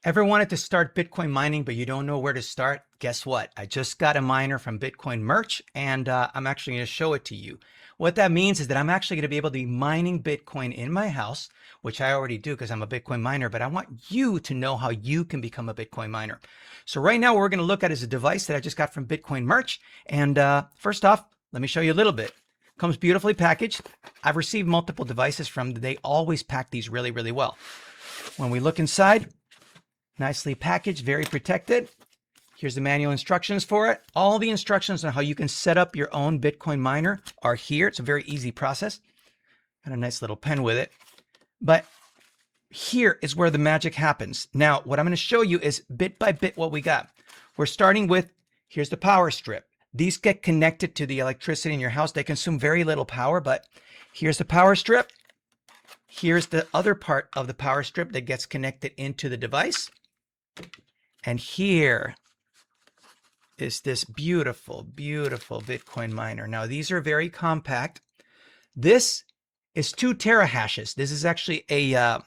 Ever wanted to start Bitcoin mining, but you don't know where to start? Guess what? I just got a miner from Bitcoin Merch, and I'm actually going to show it to you. What that means is that I'm actually going to be able to be mining Bitcoin in my house, which I already do because I'm a Bitcoin miner, but I want you to know how you can become a Bitcoin miner. So right now, what we're going to look at is a device that I just got from Bitcoin Merch. And first off, let me show you a little bit. Comes beautifully packaged. I've received multiple devices from them. They always pack these really, really well. When we look inside, nicely packaged, very protected. Here's the manual instructions for it. All the instructions on how you can set up your own Bitcoin miner are here. It's a very easy process. Got a nice little pen with it. But here is where the magic happens. Now, what I'm going to show you is bit by bit what we got. We're starting with, here's the power strip. These get connected to the electricity in your house. They consume very little power, but here's the power strip. Here's the other part of the power strip that gets connected into the device. And here is this beautiful, beautiful Bitcoin miner. Now, these are very compact. This is 2 terahashes. This is actually a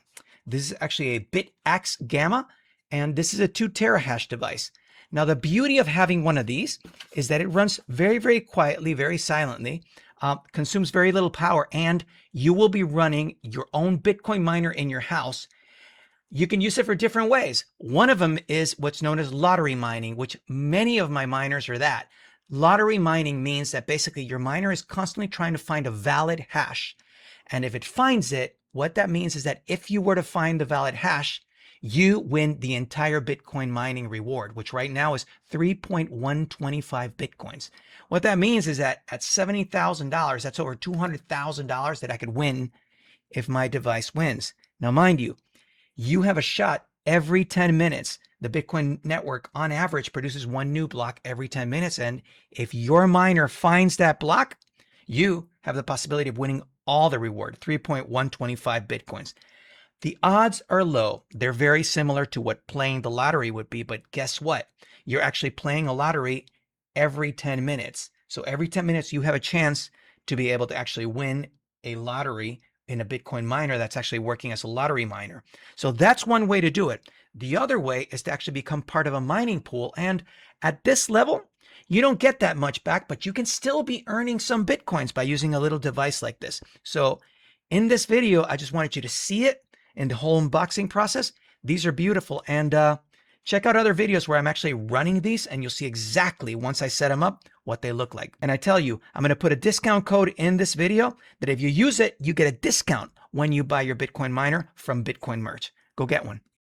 BitAxe Gamma, and this is a 2 terahash device. Now, the beauty of having one of these is that it runs very, very quietly, very silently, consumes very little power, and you will be running your own Bitcoin miner in your house. You can use it for different ways. One of them is what's known as lottery mining, which many of my miners are that. Lottery mining means that basically your miner is constantly trying to find a valid hash. And if it finds it, what that means is that if you were to find the valid hash, you win the entire Bitcoin mining reward, which right now is 3.125 Bitcoins. What that means is that at $70,000, that's over $200,000 that I could win if my device wins. Now, mind you, you have a shot every 10 minutes. The Bitcoin network on average produces 1 new block every 10 minutes. And if your miner finds that block, you have the possibility of winning all the reward, 3.125 Bitcoins. The odds are low. They're very similar to what playing the lottery would be. But guess what? You're actually playing a lottery every 10 minutes. So every 10 minutes, you have a chance to be able to actually win a lottery in a Bitcoin miner that's actually working as a lottery miner. So that's one way to do it. The other way is to actually become part of a mining pool. And at this level, you don't get that much back, but you can still be earning some Bitcoins by using a little device like this. So in this video, I just wanted you to see it in the whole unboxing process. These are beautiful. And check out other videos where I'm actually running these, and you'll see exactly, once I set them up, what they look like. And I tell you, I'm going to put a discount code in this video that if you use it, you get a discount when you buy your Bitcoin miner from Bitcoin Merch. Go get one.